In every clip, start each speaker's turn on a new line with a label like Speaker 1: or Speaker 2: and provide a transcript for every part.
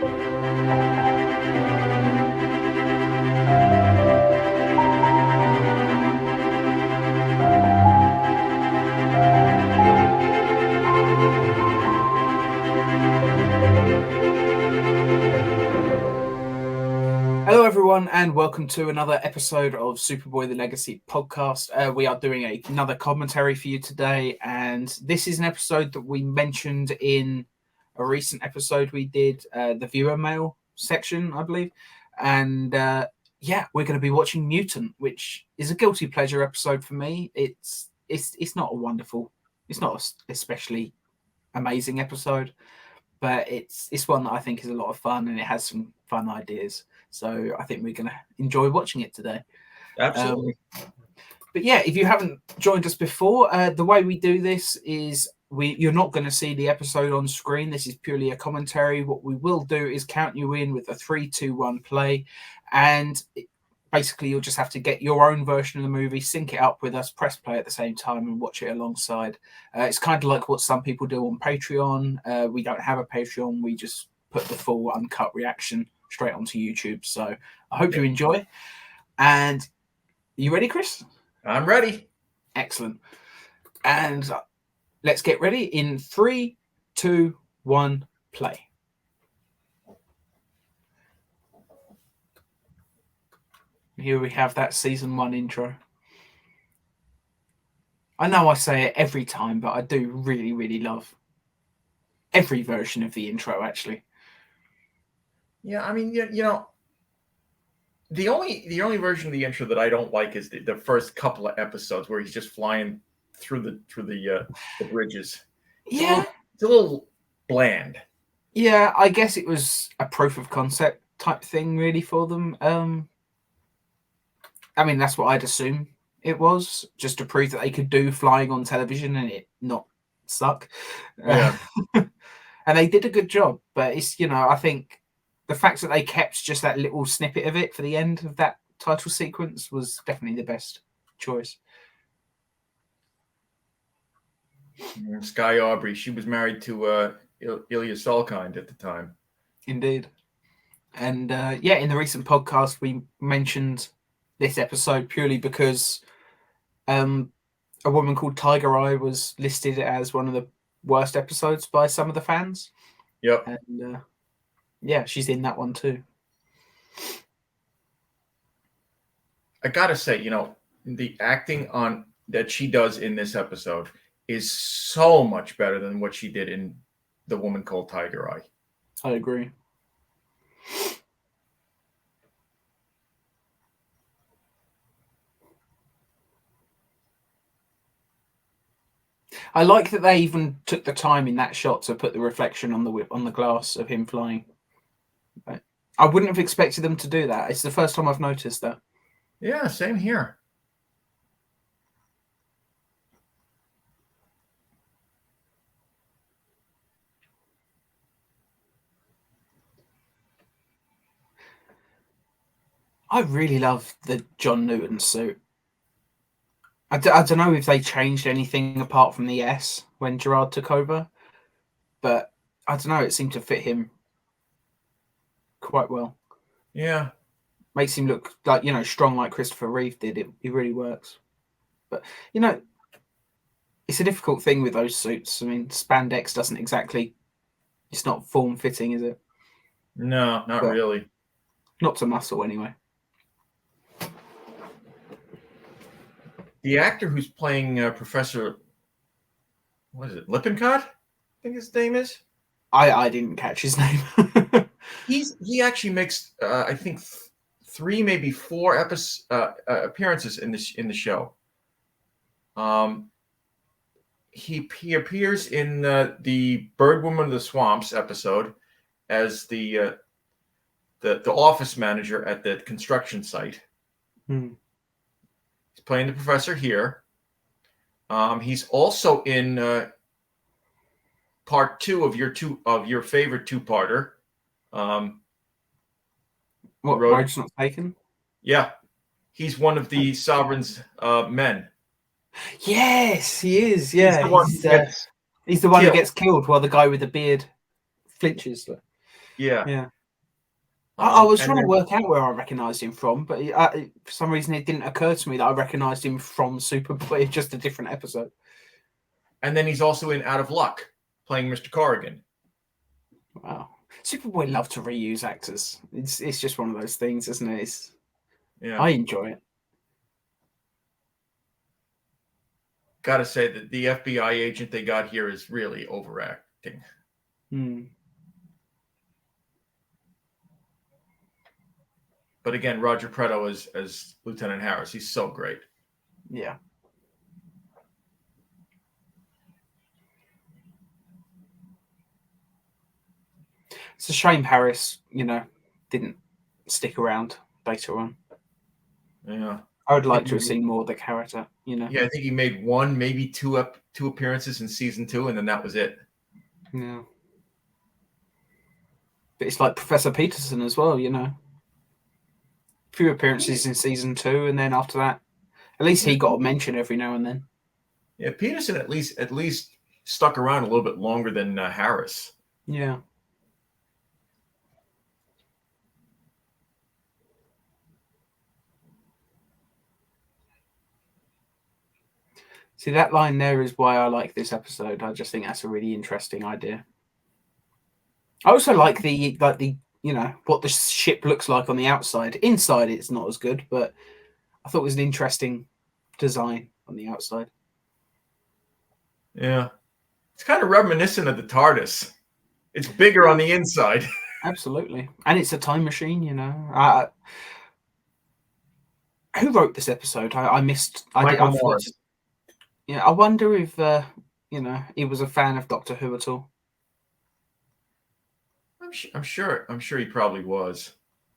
Speaker 1: Hello, everyone, and welcome to another episode of Superboy the Legacy podcast. We are doing another commentary for you today, and this is an episode that we mentioned in a recent episode we did, the viewer mail section, I believe. And we're going to be watching Mutant, which is a guilty pleasure episode for me. It's not especially amazing episode, but it's one that I think is a lot of fun, and it has some fun ideas. So I think we're going to enjoy watching it today.
Speaker 2: Absolutely.
Speaker 1: But yeah, if you haven't joined us before, the way we do this is you're not going to see the episode on screen. This is purely a commentary. What we will do is count you in with a 3, 2, 1 play. And basically, you'll just have to get your own version of the movie, sync it up with us, press play at the same time, and watch it alongside. It's kind of like what some people do on Patreon. We don't have a Patreon. We just put the full uncut reaction straight onto YouTube. So I hope you enjoy. And you ready, Chris?
Speaker 2: I'm ready.
Speaker 1: Excellent. And let's get ready in 3, 2, 1, play. Here we have that season 1 intro. I know I say it every time, but I do really, really love every version of the intro, actually.
Speaker 2: Yeah, I mean, you know, the only version of the intro that I don't like is the first couple of episodes where he's just flying through the bridges.
Speaker 1: Yeah,
Speaker 2: it's a little bland.
Speaker 1: Yeah, I guess it was a proof of concept type thing, really, for them. I mean, that's what I'd assume it was, just to prove that they could do flying on television and it not suck.
Speaker 2: Yeah.
Speaker 1: And they did a good job, but it's, I think the fact that they kept just that little snippet of it for the end of that title sequence was definitely the best choice.
Speaker 2: Sky Aubrey, she was married to Ilya Salkind at the time.
Speaker 1: Indeed. And in the recent podcast, we mentioned this episode purely because a woman called Tiger Eye was listed as one of the worst episodes by some of the fans.
Speaker 2: Yep.
Speaker 1: And she's in that one too.
Speaker 2: I gotta say, the acting on that she does in this episode is so much better than what she did in The Woman Called Tiger Eye.
Speaker 1: I agree. I like that they even took the time in that shot to put the reflection on the glass of him flying. I wouldn't have expected them to do that. It's the first time I've noticed that.
Speaker 2: Yeah, same here.
Speaker 1: I really love the John Newton suit. I don't know if they changed anything apart from the S when Gerard took over, but I don't know, it seemed to fit him quite well.
Speaker 2: Yeah.
Speaker 1: Makes him look like, strong like Christopher Reeve did. It really works. But, it's a difficult thing with those suits. I mean, spandex doesn't exactly, it's not form-fitting, is it?
Speaker 2: No, not really.
Speaker 1: Not to muscle, anyway.
Speaker 2: The actor who's playing Professor, what is it, Lippincott? I think his name is.
Speaker 1: I didn't catch his name.
Speaker 2: He actually makes I think 3, maybe 4 appearances in the show. He appears in the Bird Woman of the Swamps episode as the office manager at the construction site. He's playing the professor here. He's also in part 2 of your favorite two-parter.
Speaker 1: What, Road's Not Taken?
Speaker 2: Yeah. He's one of the Sovereign's men.
Speaker 1: Yes, he is. Yeah,
Speaker 2: He's the one
Speaker 1: who gets killed while the guy with the beard flinches.
Speaker 2: Yeah.
Speaker 1: Yeah. I was
Speaker 2: And
Speaker 1: trying to
Speaker 2: then
Speaker 1: work out where I recognised him from, but for some reason it didn't occur to me that I recognised him from Superboy, just a different episode.
Speaker 2: he's also in Out of Luck, playing Mr. Corrigan.
Speaker 1: Wow. Superboy love to reuse actors. It's just one of those things, isn't it?
Speaker 2: Yeah.
Speaker 1: I enjoy it.
Speaker 2: Gotta say that the FBI agent they got here is really overacting.
Speaker 1: Hmm.
Speaker 2: But again, Roger Preto as Lieutenant Harris, he's so great.
Speaker 1: Yeah. It's a shame Harris, didn't stick around later on.
Speaker 2: Yeah.
Speaker 1: I would like to have seen more of the character,
Speaker 2: Yeah, I think he made one, maybe two appearances in season 2, and then that was it.
Speaker 1: Yeah. But it's like Professor Peterson as well, few appearances in season 2, and then after that, at least he got a mention every now and then.
Speaker 2: Yeah, Peterson at least stuck around a little bit longer than Harris.
Speaker 1: Yeah. See, that line there is why I like this episode. I just think that's a really interesting idea. I also like the what the ship looks like on the outside. Inside, it's not as good, but I thought it was an interesting design on the outside.
Speaker 2: Yeah, it's kind of reminiscent of the TARDIS. It's bigger on the inside.
Speaker 1: Absolutely, and it's a time machine. Who wrote this episode? I missed.
Speaker 2: Michael
Speaker 1: I forgot.
Speaker 2: Morris.
Speaker 1: Yeah, I wonder if he was a fan of Doctor Who at all.
Speaker 2: I'm sure he probably was.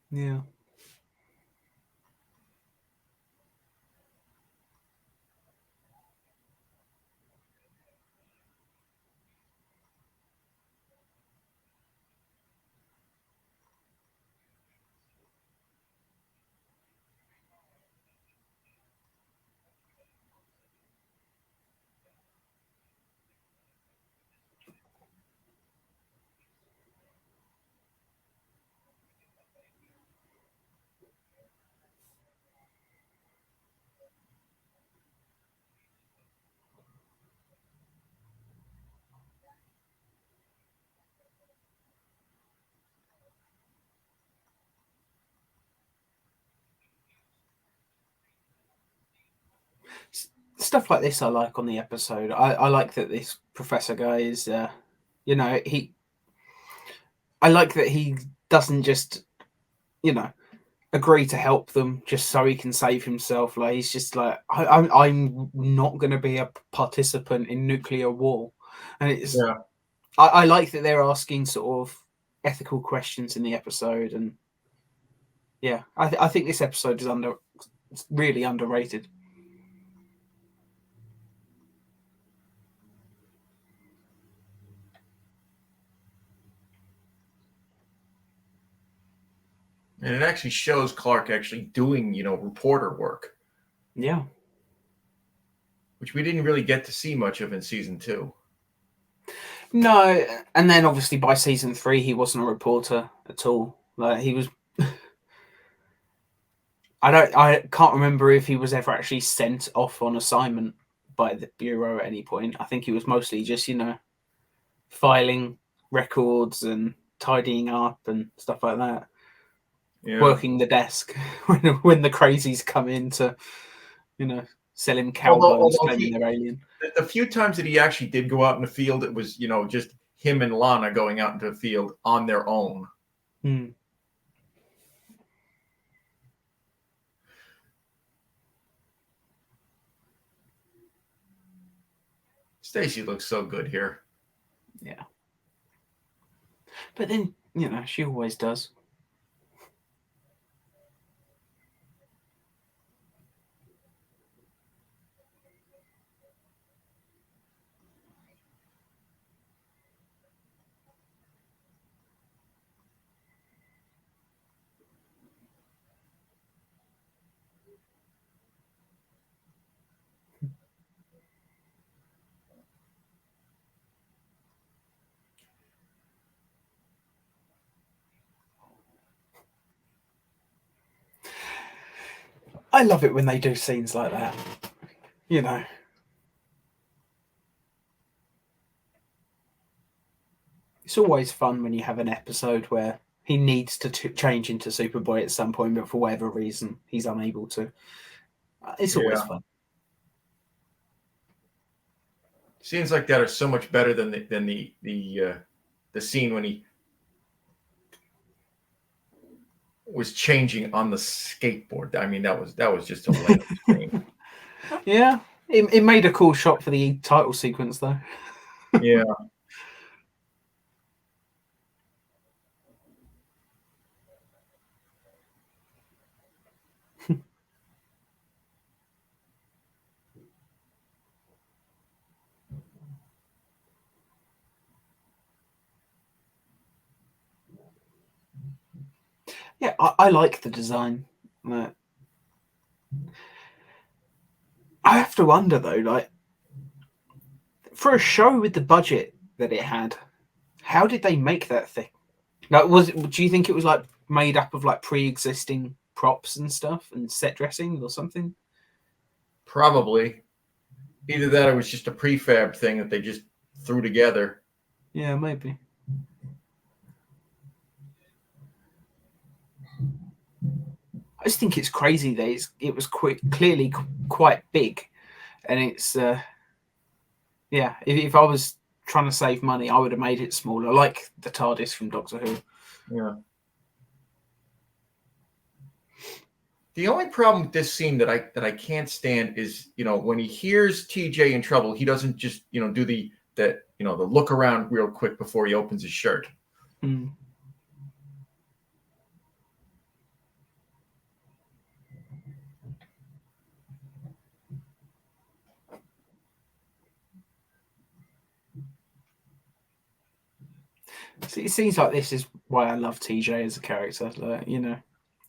Speaker 1: Yeah. Stuff like this I like on the episode. I like that this professor guy is, I like that he doesn't just, agree to help them just so he can save himself. Like he's just like, I'm not going to be a participant in nuclear war, and it's.
Speaker 2: Yeah.
Speaker 1: I like that they're asking sort of ethical questions in the episode, and yeah, I think this episode is really underrated.
Speaker 2: And it actually shows Clark actually doing, reporter work.
Speaker 1: Yeah.
Speaker 2: Which we didn't really get to see much of in season 2.
Speaker 1: No, and then obviously by season 3 he wasn't a reporter at all. Like he was. I can't remember if he was ever actually sent off on assignment by the bureau at any point. I think he was mostly just filing records and tidying up and stuff like that.
Speaker 2: Yeah.
Speaker 1: Working the desk when the crazies come in to sell him cowboys claiming they're alien.
Speaker 2: The few times that he actually did go out in the field, it was just him and Lana going out into the field on their own. Stacy looks so good here.
Speaker 1: Yeah. But then, she always does. I love it when they do scenes like that. You know. It's always fun when you have an episode where he needs to change into Superboy at some point, but for whatever reason, he's unable to. It's always fun.
Speaker 2: Scenes like that are so much better than the scene when he was changing on the skateboard. I mean, that was just a lame scene.
Speaker 1: Yeah, it made a cool shot for the title sequence, though.
Speaker 2: Yeah.
Speaker 1: Yeah, I like the design. I have to wonder though, like, for a show with the budget that it had, how did they make that thing? Like, do you think it was like made up of like pre-existing props and stuff and set dressing or something?
Speaker 2: Probably. Either that or it was just a prefab thing that they just threw together.
Speaker 1: Yeah, maybe. I just think it's crazy that it was clearly quite big, and it's yeah. If I was trying to save money, I would have made it smaller, like the TARDIS from Doctor Who.
Speaker 2: Yeah. The only problem with this scene that I can't stand is, when he hears TJ in trouble, he doesn't just do the look around real quick before he opens his shirt.
Speaker 1: Mm. See, scenes like this is why I love TJ as a character. Like,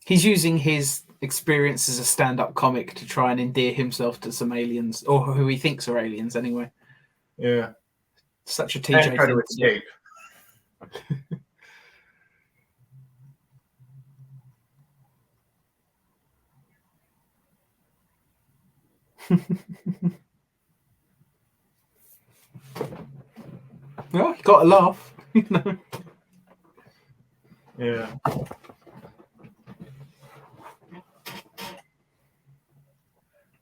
Speaker 1: he's using his experience as a stand-up comic to try and endear himself to some aliens, or who he thinks are aliens anyway.
Speaker 2: Yeah.
Speaker 1: Such a TJ
Speaker 2: and try
Speaker 1: thing
Speaker 2: to escape.
Speaker 1: Well, you got to laugh.
Speaker 2: Yeah.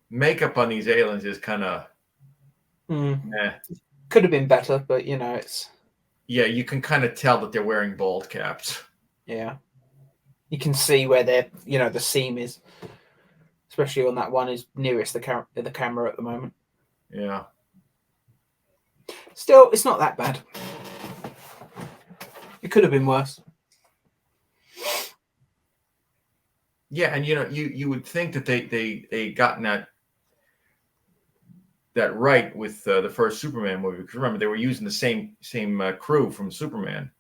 Speaker 2: Makeup on these aliens is kind of
Speaker 1: could have been better, but it's
Speaker 2: you can kind of tell that they're wearing bald caps.
Speaker 1: Yeah, you can see where the seam is, especially on that one is nearest the camera at the moment.
Speaker 2: Yeah.
Speaker 1: Still, it's not that bad. It could have been worse.
Speaker 2: Yeah, and you would think that they gotten that right with the first Superman movie, because remember they were using the same crew from Superman,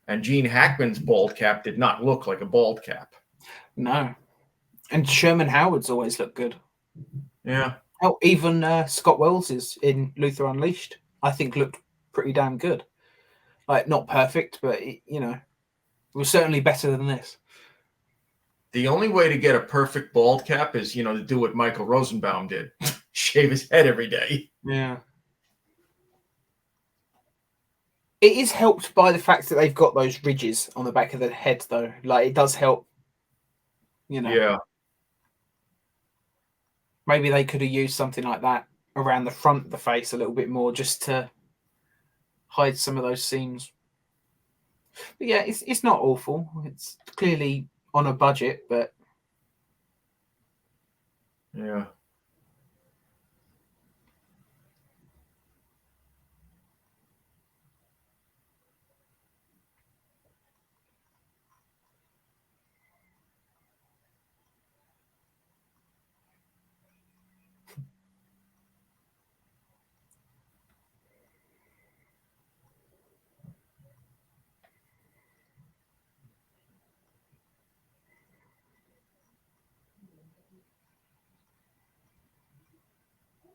Speaker 2: and Gene Hackman's bald cap did not look like a bald cap.
Speaker 1: No, and Sherman Howard's always looked good.
Speaker 2: Yeah.
Speaker 1: Oh, even Scott Wells's in Luther Unleashed, I think looked pretty damn good. Like, not perfect, but it was certainly better than this.
Speaker 2: The only way to get a perfect bald cap is, to do what Michael Rosenbaum did. Shave his head every day.
Speaker 1: Yeah. It is helped by the fact that they've got those ridges on the back of the head, though. Like, it does help,
Speaker 2: Yeah.
Speaker 1: Maybe they could have used something like that around the front of the face a little bit more, just to hide some of those seams. But yeah, it's not awful. It's clearly on a budget, but
Speaker 2: yeah.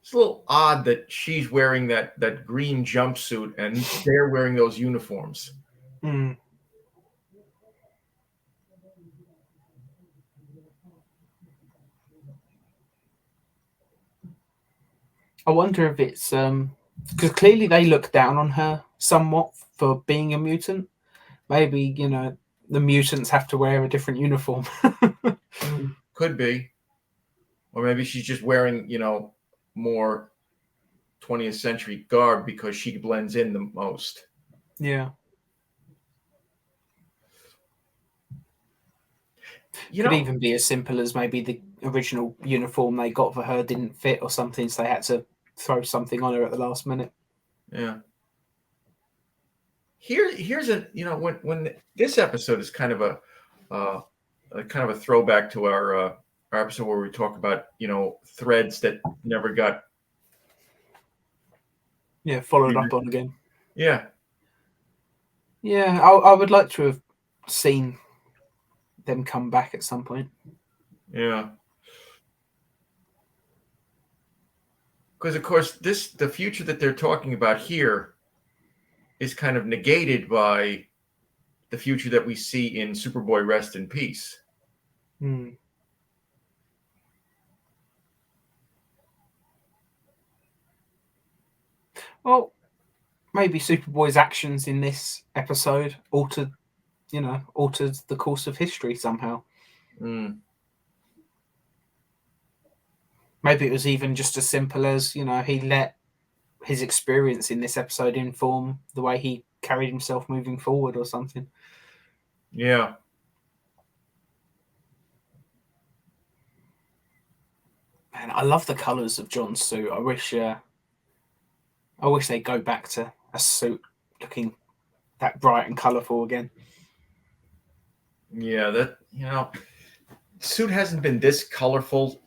Speaker 2: It's a little odd that she's wearing that green jumpsuit and they're wearing those uniforms.
Speaker 1: Mm. I wonder if it's because clearly they look down on her somewhat for being a mutant. Maybe the mutants have to wear a different uniform.
Speaker 2: Could be, or maybe she's just wearing more 20th century garb because she blends in the most.
Speaker 1: Yeah. Could even be as simple as maybe the original uniform they got for her didn't fit or something, so they had to throw something on her at the last minute.
Speaker 2: Yeah. Here's a when this episode is kind of a throwback to our episode where we talk about threads that never got
Speaker 1: followed up on again.
Speaker 2: Yeah.
Speaker 1: I would like to have seen them come back at some point.
Speaker 2: Yeah. Because of course the future that they're talking about here is kind of negated by the future that we see in Superboy Rest in Peace.
Speaker 1: Well, maybe Superboy's actions in this episode altered the course of history somehow. Maybe it was even just as simple as, he let his experience in this episode inform the way he carried himself moving forward or something.
Speaker 2: Yeah.
Speaker 1: Man, I love the colours of John's suit. I wish they go back to a suit looking that bright and colourful again.
Speaker 2: Yeah, that suit hasn't been this colorful.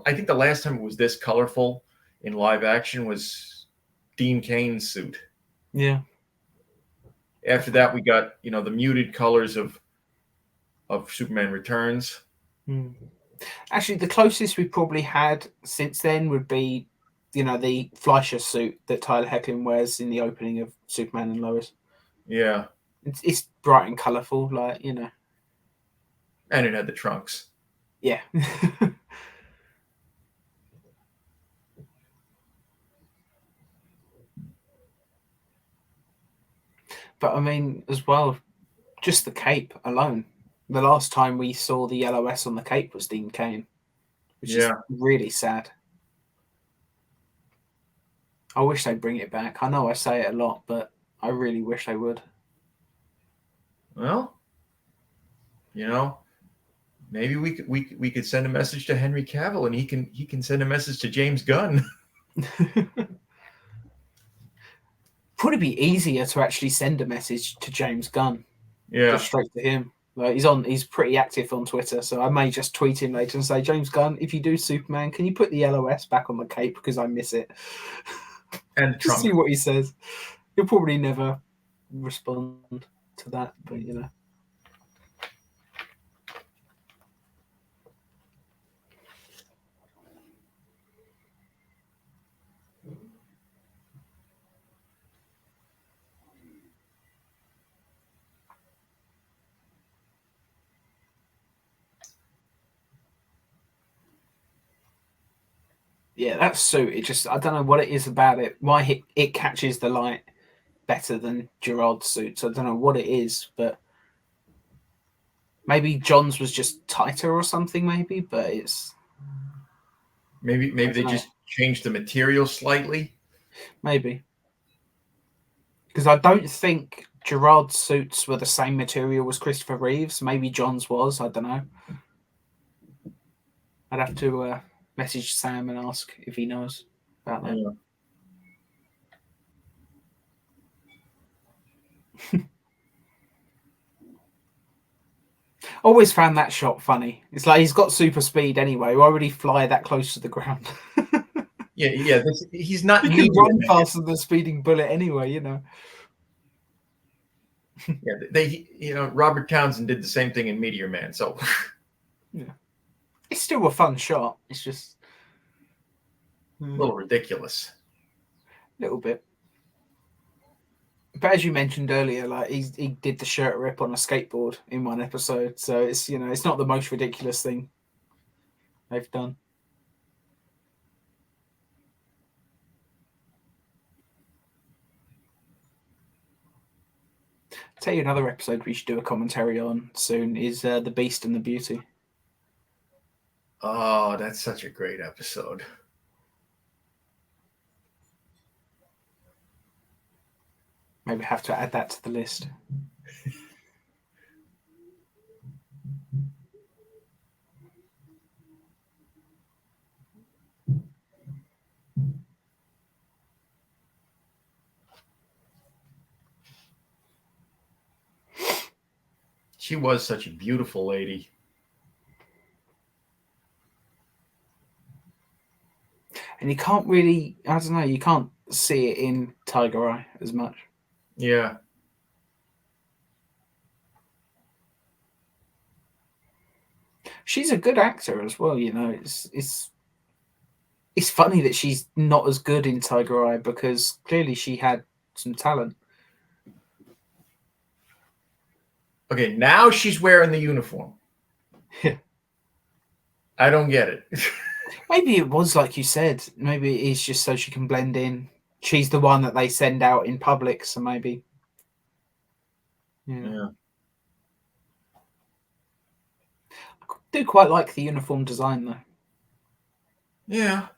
Speaker 2: I think the last time it was this colorful in live action was Dean Cain's suit.
Speaker 1: Yeah.
Speaker 2: After that, we got the muted colors of Superman Returns.
Speaker 1: Actually, the closest we probably had since then would be, the Fleischer suit that Tyler Hoechlin wears in the opening of Superman and Lois.
Speaker 2: Yeah.
Speaker 1: It's bright and colourful,
Speaker 2: And it had the trunks.
Speaker 1: Yeah. But I mean, as well, just the cape alone. The last time we saw the yellow S on the cape was Dean Cain, which is really sad. I wish they'd bring it back. I know I say it a lot, but I really wish they would.
Speaker 2: Well, maybe we could send a message to Henry Cavill, and he can send a message to James Gunn.
Speaker 1: Probably be easier to actually send a message to James Gunn.
Speaker 2: Yeah.
Speaker 1: Just straight to him. He's pretty active on Twitter, so I may just tweet him later and say, James Gunn, if you do Superman, can you put the yellow S back on the cape because I miss it?
Speaker 2: And
Speaker 1: just see what he says. He'll probably never respond to that, but Yeah, that suit, I don't know what it is about it, why it catches the light better than Gerard's suits. I don't know what it is, but maybe John's was just tighter or something, maybe, but it's...
Speaker 2: Maybe they just changed the material slightly.
Speaker 1: Maybe. Because I don't think Gerard's suits were the same material as Christopher Reeve's. Maybe John's was, I don't know. I'd have to message Sam and ask if he knows about that. Yeah. Always found that shot funny. It's like he's got super speed anyway. Why would he fly that close to the ground?
Speaker 2: Yeah. He's not.
Speaker 1: He can run faster than a speeding bullet anyway.
Speaker 2: Yeah, Robert Townsend did the same thing in Meteor Man. So
Speaker 1: yeah, it's still a fun shot. It's just
Speaker 2: a little ridiculous.
Speaker 1: A little bit. But as you mentioned earlier, like he did the shirt rip on a skateboard in one episode, so it's it's not the most ridiculous thing they've done. tell you another episode we should do a commentary on soon is The Beast and the Beauty.
Speaker 2: Oh, that's such a great episode.
Speaker 1: Maybe have to add that to the list.
Speaker 2: She was such a beautiful lady.
Speaker 1: And you can't really, I don't know, you can't see it in Tiger Eye as much.
Speaker 2: Yeah.
Speaker 1: She's a good actor as well, you know. It's funny that she's not as good in Tiger Eye because clearly she had some talent.
Speaker 2: Okay, now she's wearing the uniform. I don't get it.
Speaker 1: Maybe it was like you said. Maybe it is just so she can blend in. She's the one that they send out in public, so maybe.
Speaker 2: Yeah.
Speaker 1: I do quite like the uniform design though.
Speaker 2: Yeah.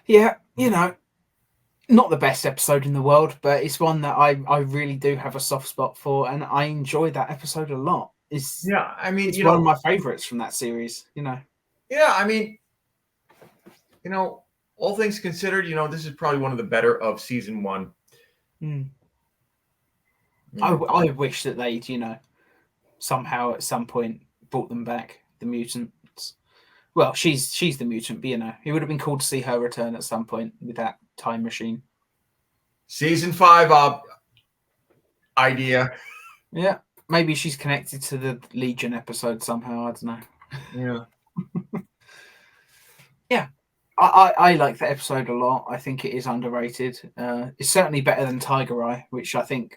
Speaker 1: Yeah, you know, not the best episode in the world, but it's one that I really do have a soft spot for, and I enjoy that episode a lot. It's
Speaker 2: I mean,
Speaker 1: it's one of my favorites from that series, you know.
Speaker 2: Yeah, I mean, all things considered, this is probably one of the better of season 1.
Speaker 1: I wish that they'd, somehow at some point brought them back, the mutants. Well, she's the mutant, but it would have been cool to see her return at some point with that time machine.
Speaker 2: Season 5 idea.
Speaker 1: Yeah, maybe she's connected to the Legion episode somehow. I don't know.
Speaker 2: Yeah.
Speaker 1: Yeah, I like that episode a lot. I think it is underrated. It's certainly better than Tiger Eye, which I think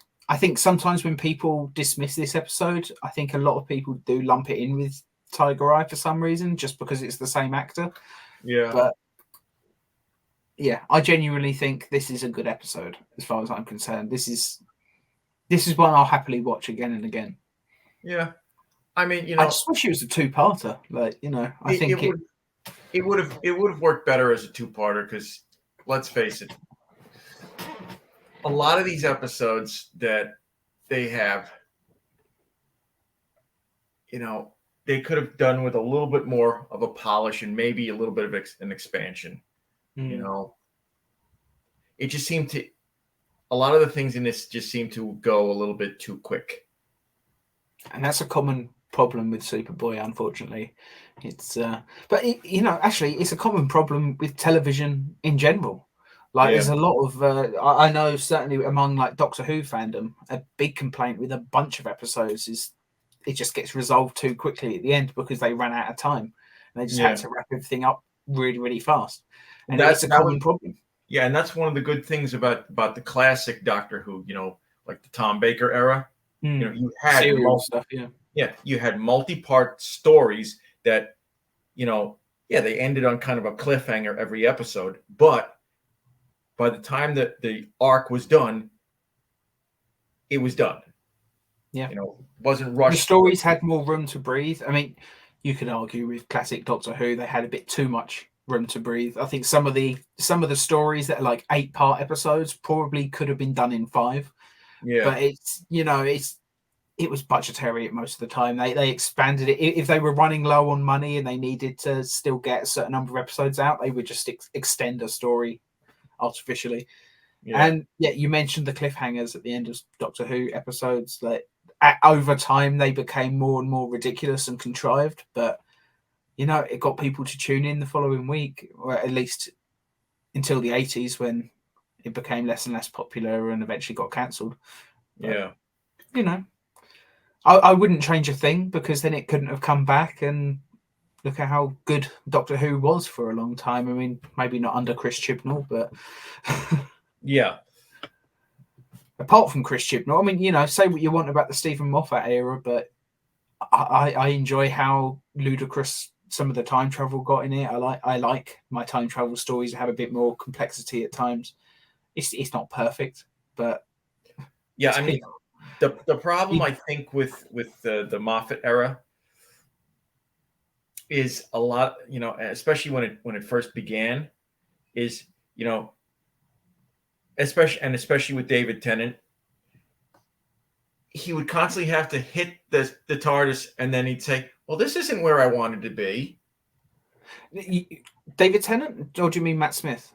Speaker 1: sometimes when people dismiss this episode, I think a lot of people do lump it in with Tiger Eye for some reason, just because it's the same actor.
Speaker 2: Yeah.
Speaker 1: But yeah, I genuinely think this is a good episode as far as I'm concerned. This is one I'll happily watch again and again.
Speaker 2: Yeah. I mean,
Speaker 1: I just wish it was a two-parter. Like, I think
Speaker 2: it would have worked better as a two-parter because let's face it, a lot of these episodes that they have, they could have done with a little bit more of a polish and maybe a little bit of an expansion. It just seemed to, a lot of the things in this just seem to go a little bit too quick.
Speaker 1: And that's a common problem with Superboy, unfortunately. It's but actually it's a common problem with television in general. Like there's a lot of I know certainly among like Doctor Who fandom, a big complaint with a bunch of episodes is it just gets resolved too quickly at the end because they ran out of time and they just had to wrap everything up really, really fast. And that's a common problem.
Speaker 2: Yeah, and that's one of the good things about the classic Doctor Who, like the Tom Baker era. You had
Speaker 1: stuff,
Speaker 2: you had multi-part stories that, they ended on kind of a cliffhanger every episode, but by the time that the arc was done, it was done.
Speaker 1: Yeah.
Speaker 2: Wasn't rushed.
Speaker 1: The stories had more room to breathe. I mean, you could argue with classic Doctor Who, they had a bit too much room to breathe. I think some of the stories that are like 8-part episodes probably could have been done in 5.
Speaker 2: Yeah.
Speaker 1: But it was budgetary at most of the time. They expanded it. If they were running low on money and they needed to still get a certain number of episodes out, they would just extend a story artificially. Yeah. And you mentioned the cliffhangers at the end of Doctor Who episodes. That over time they became more and more ridiculous and contrived, but it got people to tune in the following week, or at least until the 80s when it became less and less popular and eventually got cancelled.
Speaker 2: Yeah.
Speaker 1: I wouldn't change a thing, because then it couldn't have come back, and look at how good Doctor Who was for a long time. I mean, maybe not under Chris Chibnall, but
Speaker 2: yeah.
Speaker 1: Apart from Chris Chibnall, I mean, say what you want about the Stephen Moffat era, but I enjoy how ludicrous some of the time travel got in it. I like my time travel stories have a bit more complexity at times. It's not perfect, but
Speaker 2: yeah. I mean, the problem I think with the Moffat era is a lot, especially when it first began, is especially with David Tennant, he would constantly have to hit the TARDIS, and then he'd say, "Well, this isn't where I wanted to be."
Speaker 1: David Tennant, or do you mean Matt Smith?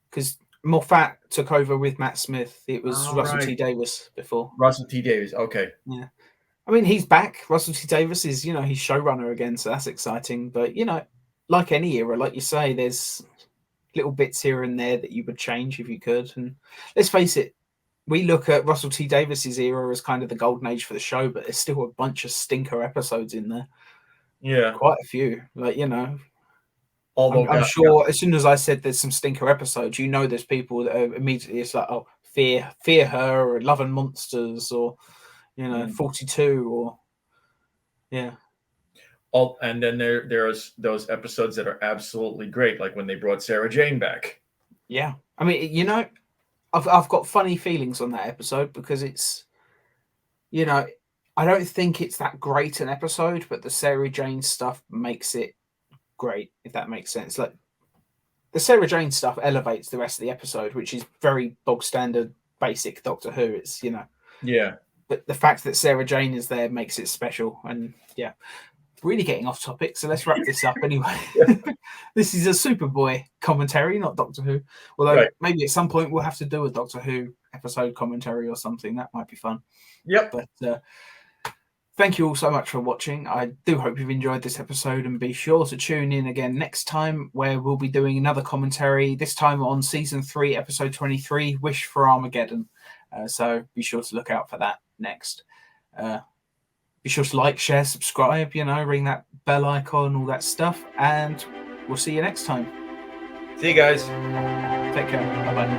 Speaker 1: Because Moffat took over with Matt Smith. It was Russell T Davies before.
Speaker 2: Russell T Davies, okay.
Speaker 1: Yeah. I mean, he's back. Russell T Davies is, he's showrunner again, so that's exciting. But, like any era, like you say, there's little bits here and there that you would change if you could. And let's face it, we look at Russell T Davies's era as kind of the golden age for the show, but there's still a bunch of stinker episodes in there.
Speaker 2: Yeah.
Speaker 1: Quite a few. Like,
Speaker 2: Although
Speaker 1: I'm sure as soon as I said there's some stinker episodes, there's people that are immediately, it's like, oh, Fear Her, or Love and Monsters, or 42, or
Speaker 2: and then there's those episodes that are absolutely great, like when they brought Sarah Jane back.
Speaker 1: Yeah, I mean, I've got funny feelings on that episode, because it's, I don't think it's that great an episode, but the Sarah Jane stuff makes it great, if that makes sense. Like, the Sarah Jane stuff elevates the rest of the episode, which is very bog standard, basic Doctor Who. It's
Speaker 2: yeah,
Speaker 1: but the fact that Sarah Jane is there makes it special. And really getting off topic, so let's wrap this up anyway. This is a Superboy commentary, not Doctor Who. Although maybe at some point we'll have to do a Doctor Who episode commentary or something. That might be fun.
Speaker 2: Yep.
Speaker 1: But thank you all so much for watching. I do hope you've enjoyed this episode, and be sure to tune in again next time, where we'll be doing another commentary, this time on season 3, episode 23, Wish for Armageddon. So be sure to look out for that next. Be sure to like, share, subscribe, ring that bell icon, all that stuff, and we'll see you next time.
Speaker 2: See you guys.
Speaker 1: Take care. Bye-bye.